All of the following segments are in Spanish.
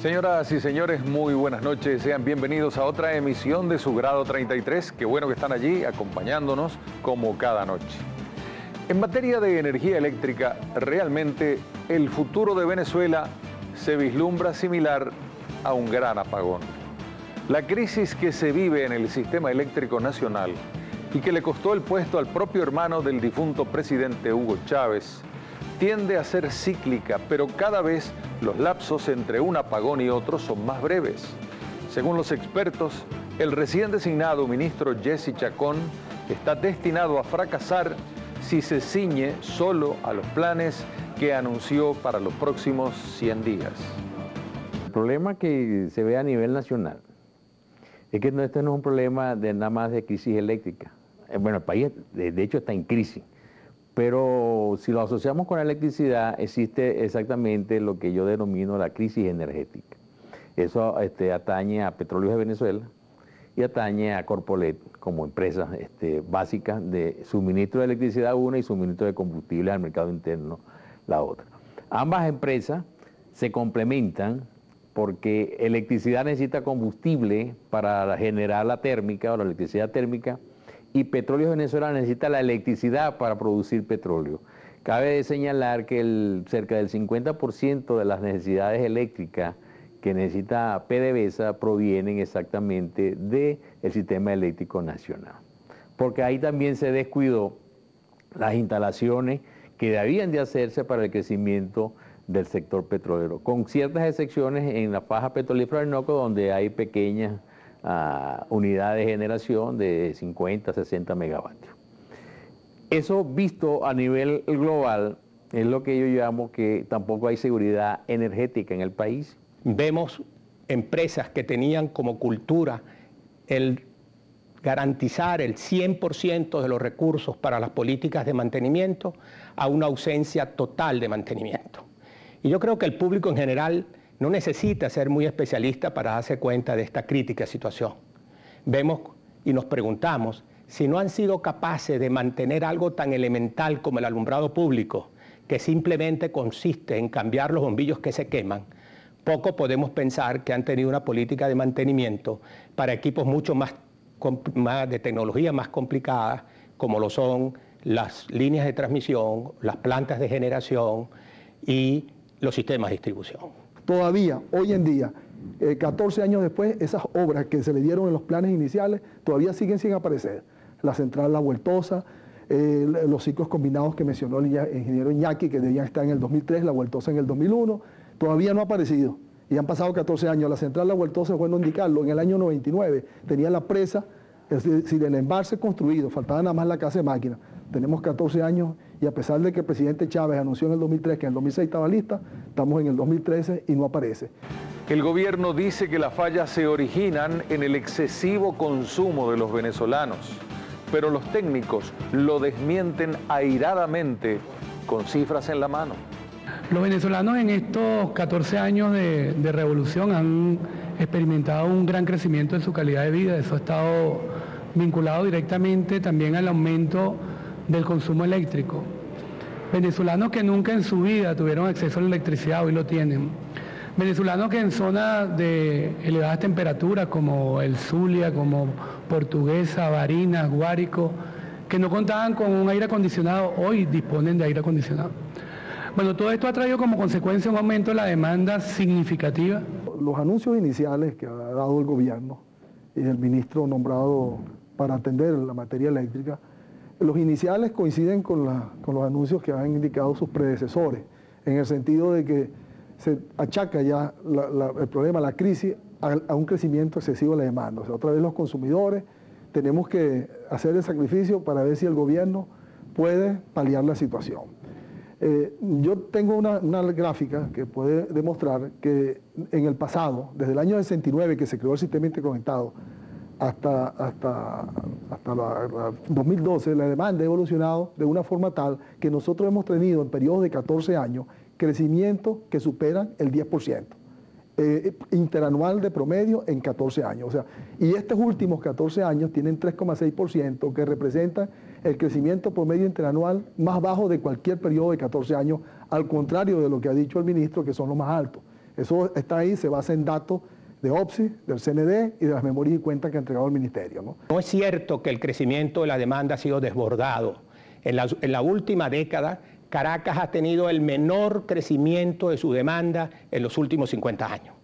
Señoras y señores, muy buenas noches. Sean bienvenidos a otra emisión de su Grado 33. Qué bueno que están allí acompañándonos como cada noche. En materia de energía eléctrica, realmente el futuro de Venezuela se vislumbra similar a un gran apagón. La crisis que se vive en el sistema eléctrico nacional y que le costó el puesto al propio hermano del difunto presidente Hugo Chávez tiende a ser cíclica, pero cada vez los lapsos entre un apagón y otro son más breves. Según los expertos, el recién designado ministro Jesse Chacón está destinado a fracasar si se ciñe solo a los planes que anunció para los próximos 100 días. El problema que se ve a nivel nacional es que este no es un problema de nada más de crisis eléctrica. Bueno, el país de hecho está en crisis. Pero si lo asociamos con la electricidad, existe exactamente lo que yo denomino la crisis energética. Eso atañe a Petróleos de Venezuela y atañe a Corpolet como empresas básicas de suministro de electricidad una y suministro de combustible al mercado interno la otra. Ambas empresas se complementan porque electricidad necesita combustible para generar la térmica o la electricidad térmica, y Petróleos Venezuela necesita la electricidad para producir petróleo. Cabe señalar que cerca del 50% de las necesidades eléctricas que necesita PDVSA provienen exactamente del sistema eléctrico nacional. Porque ahí también se descuidó las instalaciones que debían de hacerse para el crecimiento del sector petrolero, con ciertas excepciones en la faja petrolífera del Orinoco, donde hay pequeñas unidades de generación de 50, 60 megavatios. Eso visto a nivel global es lo que yo llamo que tampoco hay seguridad energética en el país. Vemos empresas que tenían como cultura el garantizar el 100% de los recursos para las políticas de mantenimiento a una ausencia total de mantenimiento. Y yo creo que el público en general no necesita ser muy especialista para darse cuenta de esta crítica situación. Vemos y nos preguntamos si no han sido capaces de mantener algo tan elemental como el alumbrado público, que simplemente consiste en cambiar los bombillos que se queman. Poco podemos pensar que han tenido una política de mantenimiento para equipos mucho más de tecnología más complicadas, como lo son las líneas de transmisión, las plantas de generación y los sistemas de distribución. Todavía, hoy en día, 14 años después, esas obras que se le dieron en los planes iniciales todavía siguen sin aparecer. La central La Vueltosa, los ciclos combinados que mencionó el ingeniero Iñaki, que debían estar en el 2003, La Vueltosa en el 2001, todavía no ha aparecido. Y han pasado 14 años. La central La Vueltosa, es bueno indicarlo, en el año 99 tenía la presa, es decir, el embalse construido, faltaba nada más la casa de máquinas. Tenemos 14 años y a pesar de que el presidente Chávez anunció en el 2003 que en el 2006 estaba lista, estamos en el 2013 y no aparece. El gobierno dice que las fallas se originan en el excesivo consumo de los venezolanos, pero los técnicos lo desmienten airadamente con cifras en la mano. Los venezolanos en estos 14 años de revolución han experimentado un gran crecimiento en su calidad de vida. Eso ha estado vinculado directamente también al aumento del consumo eléctrico. Venezolanos que nunca en su vida tuvieron acceso a la electricidad, hoy lo tienen. Venezolanos que en zonas de elevadas temperaturas como el Zulia, como Portuguesa, Barinas, Guárico, que no contaban con un aire acondicionado, hoy disponen de aire acondicionado. Bueno, todo esto ha traído como consecuencia un aumento de la demanda significativa. Los anuncios iniciales que ha dado el gobierno y el ministro nombrado para atender la materia eléctrica, los iniciales coinciden con los anuncios que han indicado sus predecesores, en el sentido de que se achaca ya el problema, la crisis, a un crecimiento excesivo de la demanda. O sea, otra vez los consumidores tenemos que hacer el sacrificio para ver si el gobierno puede paliar la situación. Yo tengo una gráfica que puede demostrar que en el pasado, desde el año 69 que se creó el sistema interconectado, hasta 2012, la demanda ha evolucionado de una forma tal que nosotros hemos tenido en periodos de 14 años crecimientos que superan el 10%. Interanual de promedio en 14 años. O sea, y estos últimos 14 años tienen 3,6%, que representa el crecimiento promedio interanual más bajo de cualquier periodo de 14 años, al contrario de lo que ha dicho el ministro, que son los más altos. Eso está ahí, se basa en datos de OPSI, del CND y de las memorias y cuentas que ha entregado el Ministerio, ¿no? No es cierto que el crecimiento de la demanda ha sido desbordado. En la última década, Caracas ha tenido el menor crecimiento de su demanda en los últimos 50 años.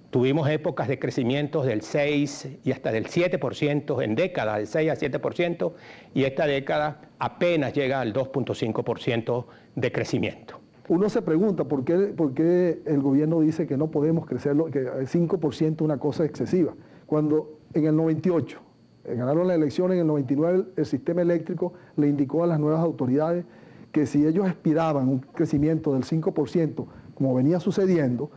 Tuvimos épocas de crecimientos del 6 y hasta del 7% en décadas, del 6 a 7%, y esta década apenas llega al 2.5% de crecimiento. Uno se pregunta por qué el gobierno dice que no podemos crecerlo, que el 5% es una cosa excesiva, cuando en el 98, ganaron la elección, en el 99 el sistema eléctrico le indicó a las nuevas autoridades que si ellos aspiraban un crecimiento del 5%, como venía sucediendo,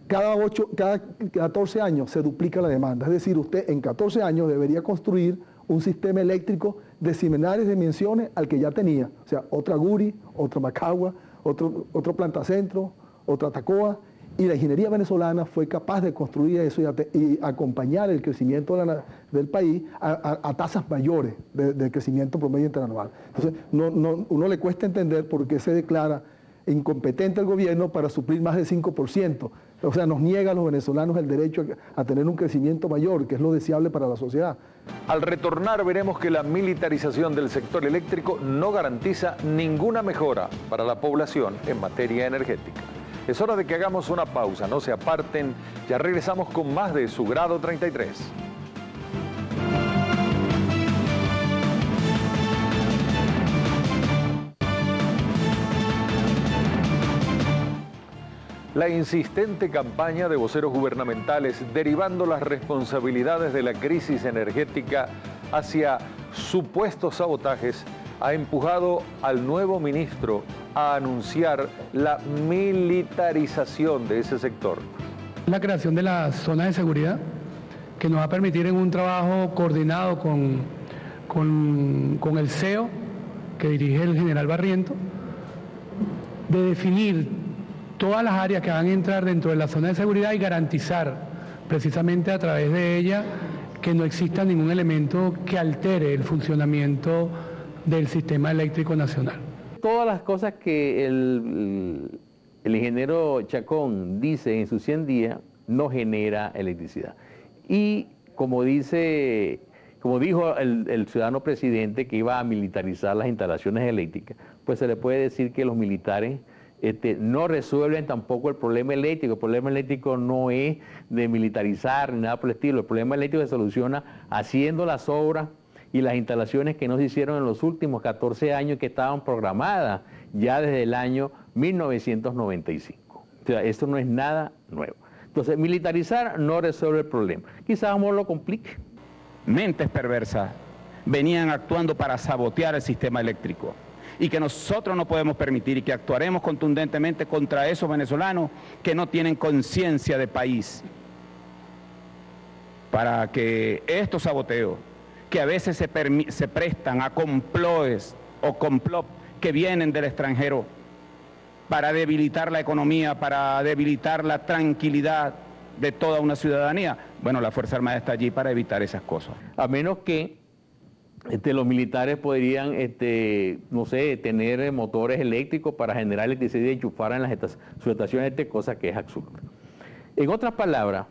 cada 14 años se duplica la demanda. Es decir, usted en 14 años debería construir un sistema eléctrico de similares dimensiones al que ya tenía. O sea, otra Guri, otra Macagua, otro Planta Centro, otra Tacoa. Y la ingeniería venezolana fue capaz de construir eso y acompañar el crecimiento del país a tasas mayores de crecimiento promedio interanual. Entonces, uno le cuesta entender por qué se declara incompetente el gobierno para suplir más del 5%. O sea, nos niega a los venezolanos el derecho a tener un crecimiento mayor, que es lo deseable para la sociedad. Al retornar veremos que la militarización del sector eléctrico no garantiza ninguna mejora para la población en materia energética. Es hora de que hagamos una pausa, no se aparten, ya regresamos con más de Su Grado 33. La insistente campaña de voceros gubernamentales derivando las responsabilidades de la crisis energética hacia supuestos sabotajes ha empujado al nuevo ministro a anunciar la militarización de ese sector. La creación de la zona de seguridad que nos va a permitir en un trabajo coordinado con el CEO que dirige el general Barriento, de definir todas las áreas que van a entrar dentro de la zona de seguridad y garantizar precisamente a través de ella que no exista ningún elemento que altere el funcionamiento del sistema eléctrico nacional. Todas las cosas que el ingeniero Chacón dice en sus 100 días no genera electricidad. Y como dijo el ciudadano presidente que iba a militarizar las instalaciones eléctricas, pues se le puede decir que los militares no resuelven tampoco el problema eléctrico. El problema eléctrico no es de militarizar ni nada por el estilo. El problema eléctrico se soluciona haciendo las obras y las instalaciones que no se hicieron en los últimos 14 años, que estaban programadas ya desde el año 1995. O sea, esto no es nada nuevo. Entonces, militarizar no resuelve el problema. Quizás amor lo complique. Mentes perversas venían actuando para sabotear el sistema eléctrico, y que nosotros no podemos permitir, y que actuaremos contundentemente contra esos venezolanos que no tienen conciencia de país, para que estos saboteos, que a veces se prestan a complots que vienen del extranjero para debilitar la economía, para debilitar la tranquilidad de toda una ciudadanía, bueno, la Fuerza Armada está allí para evitar esas cosas. A menos que los militares podrían, no sé, tener motores eléctricos para generar electricidad y enchufar en las subestaciones, cosa que es absurdo. En otras palabras,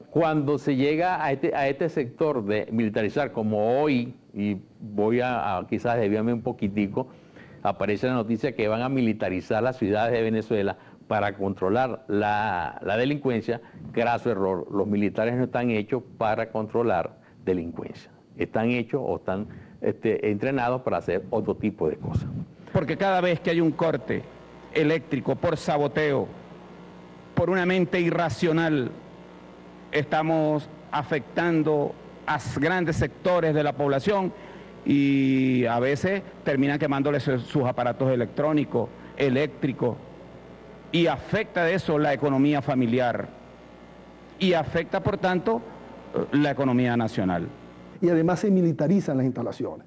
cuando se llega a este sector de militarizar, como hoy, y voy a quizás desviarme un poquitico, aparece la noticia que van a militarizar las ciudades de Venezuela para controlar la delincuencia. Graso error, los militares no están hechos para controlar delincuencia. Están hechos o están entrenados para hacer otro tipo de cosas. Porque cada vez que hay un corte eléctrico por saboteo, por una mente irracional, estamos afectando a grandes sectores de la población y a veces terminan quemándoles sus aparatos electrónicos, eléctricos, y afecta de eso la economía familiar y afecta, por tanto, la economía nacional. Y además se militarizan las instalaciones.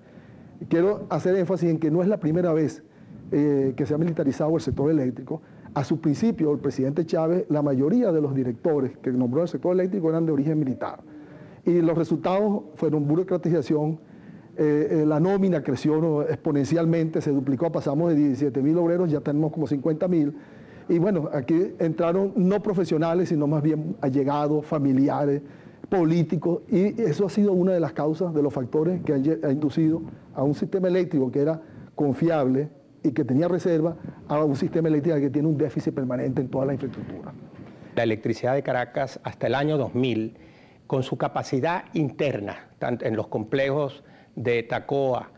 Quiero hacer énfasis en que no es la primera vez que se ha militarizado el sector eléctrico. A su principio, el presidente Chávez, la mayoría de los directores que nombró el sector eléctrico eran de origen militar. Y los resultados fueron burocratización, la nómina creció exponencialmente, se duplicó, pasamos de 17.000 obreros, ya tenemos como 50.000, Y bueno, aquí entraron no profesionales, sino más bien allegados, familiares, políticos, y eso ha sido una de las causas, de los factores que ha inducido a un sistema eléctrico que era confiable y que tenía reserva, a un sistema eléctrico que tiene un déficit permanente en toda la infraestructura. La electricidad de Caracas hasta el año 2000, con su capacidad interna, tanto en los complejos de Tacoa,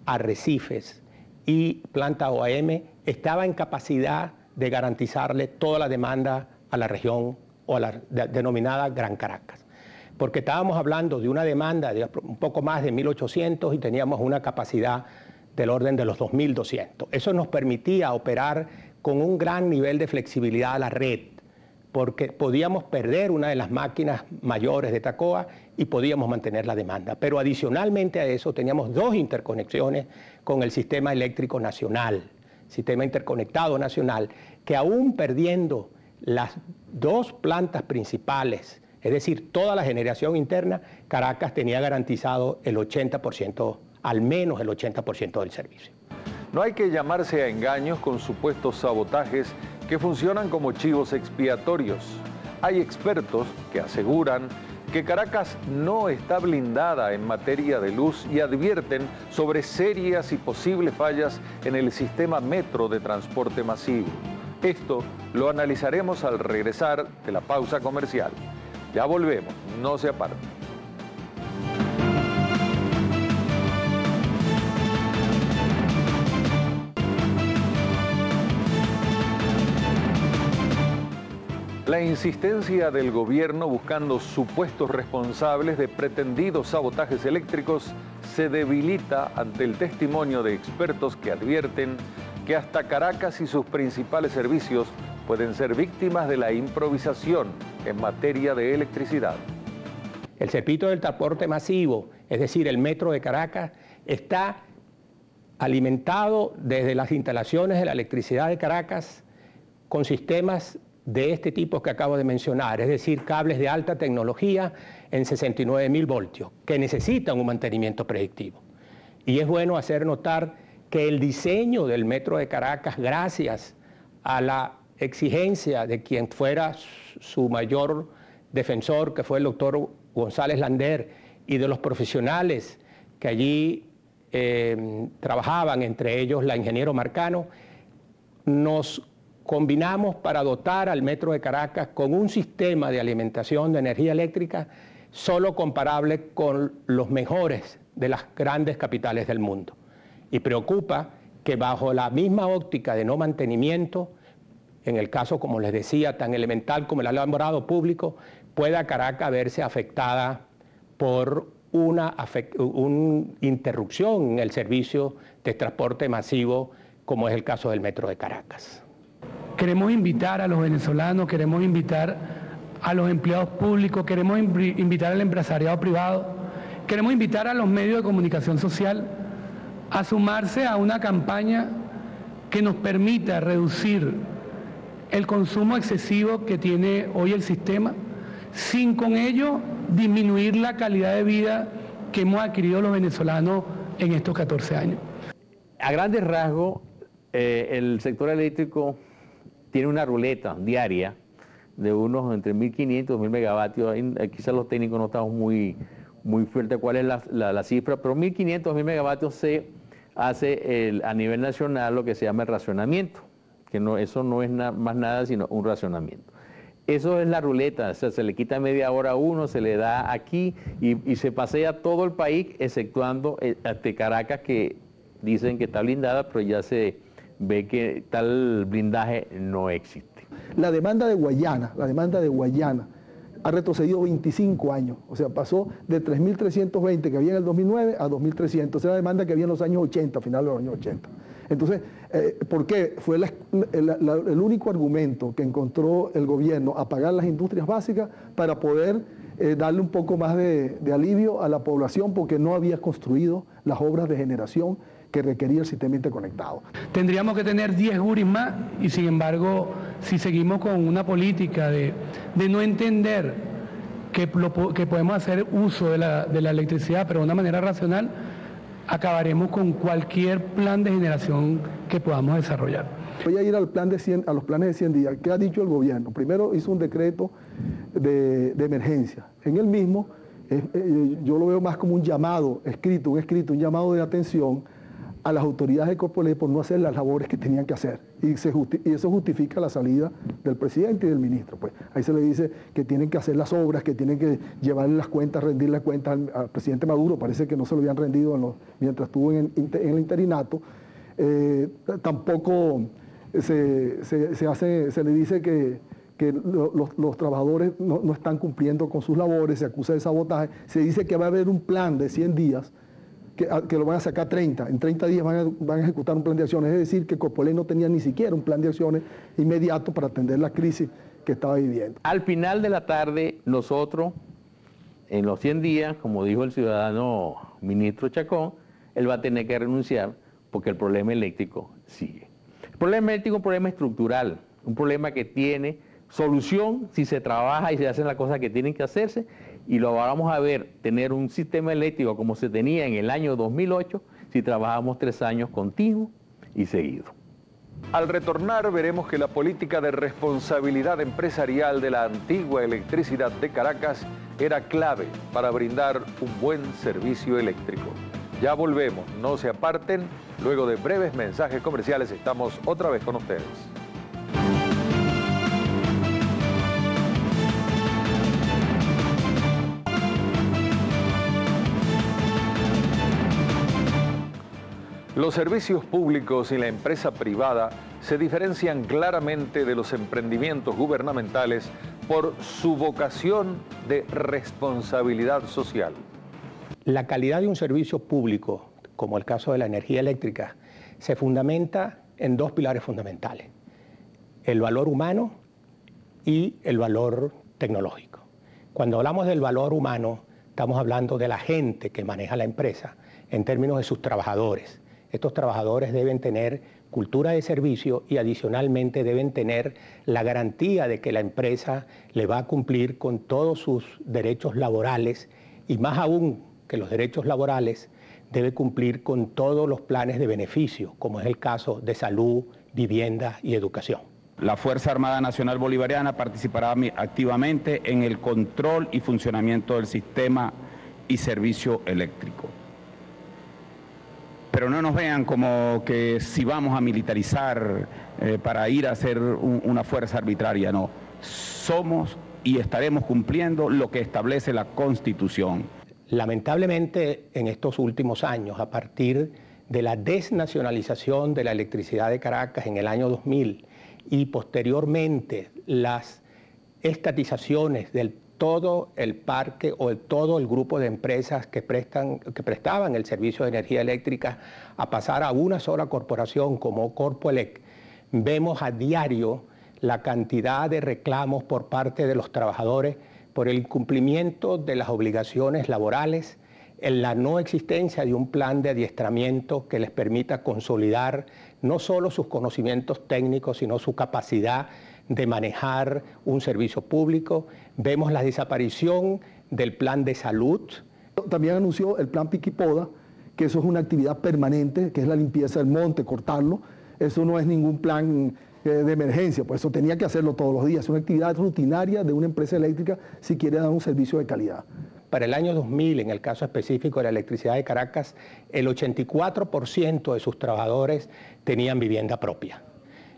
Arrecifes y planta OAM, estaba en capacidad de garantizarle toda la demanda a la región o a la denominada Gran Caracas. Porque estábamos hablando de una demanda de un poco más de 1.800 y teníamos una capacidad del orden de los 2.200. Eso nos permitía operar con un gran nivel de flexibilidad a la red, porque podíamos perder una de las máquinas mayores de Tacoa y podíamos mantener la demanda. Pero adicionalmente a eso teníamos dos interconexiones con el sistema eléctrico nacional, sistema interconectado nacional, que aún perdiendo las dos plantas principales, es decir, toda la generación interna, Caracas tenía garantizado el 80%, al menos el 80% del servicio. No hay que llamarse a engaños con supuestos sabotajes que funcionan como chivos expiatorios. Hay expertos que aseguran que Caracas no está blindada en materia de luz y advierten sobre serias y posibles fallas en el sistema metro de transporte masivo. Esto lo analizaremos al regresar de la pausa comercial. Ya volvemos, no se aparten. La insistencia del gobierno buscando supuestos responsables de pretendidos sabotajes eléctricos se debilita ante el testimonio de expertos que advierten que hasta Caracas y sus principales servicios pueden ser víctimas de la improvisación en materia de electricidad. El circuito del transporte masivo, es decir, el metro de Caracas, está alimentado desde las instalaciones de la electricidad de Caracas con sistemas de este tipo que acabo de mencionar, es decir, cables de alta tecnología en 69.000 voltios, que necesitan un mantenimiento predictivo. Y es bueno hacer notar que el diseño del metro de Caracas, gracias a la exigencia de quien fuera su mayor defensor, que fue el doctor González Lander, y de los profesionales que allí trabajaban, entre ellos la ingeniero Marcano, nos combinamos para dotar al metro de Caracas con un sistema de alimentación de energía eléctrica solo comparable con los mejores de las grandes capitales del mundo. Y preocupa que bajo la misma óptica de no mantenimiento, en el caso, como les decía, tan elemental como el alumbrado público, pueda Caracas verse afectada por una interrupción en el servicio de transporte masivo, como es el caso del metro de Caracas. Queremos invitar a los venezolanos, queremos invitar a los empleados públicos, queremos invitar al empresariado privado, queremos invitar a los medios de comunicación social a sumarse a una campaña que nos permita reducir el consumo excesivo que tiene hoy el sistema, sin con ello disminuir la calidad de vida que hemos adquirido los venezolanos en estos 14 años. A grandes rasgos, el sector eléctrico tiene una ruleta diaria de unos entre 1.500 y 2.000 megavatios. Quizás los técnicos no estamos muy fuertes cuál es la cifra, pero 1.500, 2.000 megavatios se hace a nivel nacional lo que se llama el racionamiento, que no, eso no es más nada sino un racionamiento. Eso es la ruleta, o sea, se le quita media hora a uno, se le da aquí y se pasea todo el país, exceptuando Caracas, que dicen que está blindada, pero ya se ve que tal blindaje no existe. La demanda de Guayana ha retrocedido 25 años, o sea, pasó de 3.320 que había en el 2009 a 2.300, esa es la demanda que había en los años 80, a finales de los años 80. Entonces, ¿por qué? Fue el único argumento que encontró el gobierno, apagar las industrias básicas para poder darle un poco más de alivio a la población, porque no había construido las obras de generación que requería el sistema interconectado. Tendríamos que tener 10 URIs más y sin embargo, si seguimos con una política de no entender que podemos hacer uso de la electricidad, pero de una manera racional, acabaremos con cualquier plan de generación que podamos desarrollar. Voy a ir al plan de 100, a los planes de 100 días. ¿Qué ha dicho el gobierno? Primero hizo un decreto de emergencia. En el mismo, yo lo veo más como un llamado escrito, un llamado de atención a las autoridades de Corpoelec por no hacer las labores que tenían que hacer. Y eso justifica la salida del presidente y del ministro. Pues ahí se le dice que tienen que hacer las obras, que tienen que llevarle las cuentas, rendirle cuentas al presidente Maduro. Parece que no se lo habían rendido mientras estuvo en el interinato. Tampoco se le dice que los trabajadores no están cumpliendo con sus labores, se acusa de sabotaje. Se dice que va a haber un plan de 100 días, que lo van a sacar 30. En 30 días van a ejecutar un plan de acciones. Es decir, que Corpoelec no tenía ni siquiera un plan de acciones inmediato para atender la crisis que estaba viviendo. Al final de la tarde, nosotros, en los 100 días, como dijo el ciudadano ministro Chacón, él va a tener que renunciar porque el problema eléctrico sigue. El problema eléctrico es un problema estructural, un problema que tiene solución si se trabaja y se hacen las cosas que tienen que hacerse, y lo vamos a ver tener un sistema eléctrico como se tenía en el año 2008 si trabajamos 3 años continuos y seguidos. Al retornar veremos que la política de responsabilidad empresarial de la antigua electricidad de Caracas era clave para brindar un buen servicio eléctrico. Ya volvemos, no se aparten, luego de breves mensajes comerciales estamos otra vez con ustedes. Los servicios públicos y la empresa privada se diferencian claramente de los emprendimientos gubernamentales por su vocación de responsabilidad social. La calidad de un servicio público, como el caso de la energía eléctrica, se fundamenta en 2 pilares fundamentales: el valor humano y el valor tecnológico. Cuando hablamos del valor humano, estamos hablando de la gente que maneja la empresa en términos de sus trabajadores. Estos trabajadores deben tener cultura de servicio y adicionalmente deben tener la garantía de que la empresa le va a cumplir con todos sus derechos laborales, y más aún que los derechos laborales, debe cumplir con todos los planes de beneficio, como es el caso de salud, vivienda y educación. La Fuerza Armada Nacional Bolivariana participará activamente en el control y funcionamiento del sistema y servicio eléctrico. Pero no nos vean como que si vamos a militarizar para ir a hacer una fuerza arbitraria, no. Somos y estaremos cumpliendo lo que establece la Constitución. Lamentablemente, en estos últimos años, a partir de la desnacionalización de la electricidad de Caracas en el año 2000 y posteriormente las estatizaciones del todo el parque o todo el grupo de empresas que prestaban el servicio de energía eléctrica a pasar a una sola corporación como Corpoelec, vemos a diario la cantidad de reclamos por parte de los trabajadores por el incumplimiento de las obligaciones laborales, en la no existencia de un plan de adiestramiento que les permita consolidar no solo sus conocimientos técnicos, sino su capacidad de manejar un servicio público. Vemos la desaparición del plan de salud. También anunció el plan Piquipoda, que eso es una actividad permanente, que es la limpieza del monte, cortarlo. Eso no es ningún plan de emergencia, pues eso tenía que hacerlo todos los días. Es una actividad rutinaria de una empresa eléctrica si quiere dar un servicio de calidad. Para el año 2000, en el caso específico de la electricidad de Caracas, el 84% de sus trabajadores tenían vivienda propia.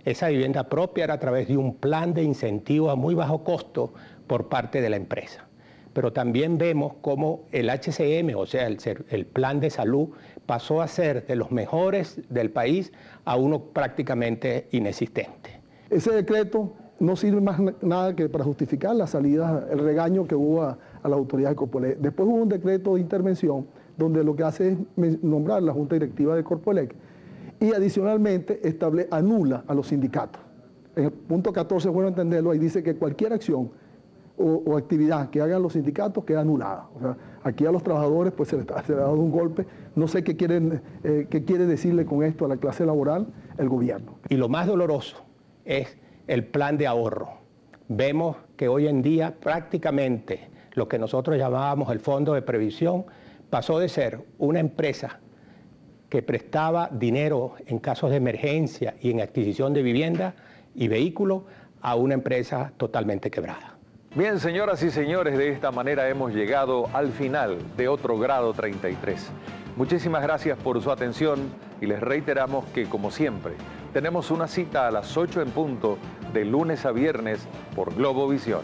Esa vivienda propia era a través de un plan de incentivo a muy bajo costo por parte de la empresa. Pero también vemos cómo el HCM, o sea, el plan de salud, pasó a ser de los mejores del país a uno prácticamente inexistente. Ese decreto no sirve más nada que para justificar la salida, el regaño que hubo a las autoridades de Corpoelec. Después hubo un decreto de intervención donde lo que hace es nombrar la Junta Directiva de Corpoelec y adicionalmente anula a los sindicatos. En el punto 14, es bueno entenderlo, ahí dice que cualquier acción o actividad que hagan los sindicatos queda anulada. O sea, aquí a los trabajadores pues se les ha dado un golpe. No sé qué quiere decirle con esto a la clase laboral el gobierno. Y lo más doloroso es el plan de ahorro. Vemos que hoy en día prácticamente lo que nosotros llamábamos el fondo de previsión pasó de ser una empresa que prestaba dinero en casos de emergencia y en adquisición de vivienda y vehículos a una empresa totalmente quebrada. Bien, señoras y señores, de esta manera hemos llegado al final de otro Grado 33. Muchísimas gracias por su atención y les reiteramos que, como siempre, tenemos una cita a las 8 en punto de lunes a viernes por Globovisión.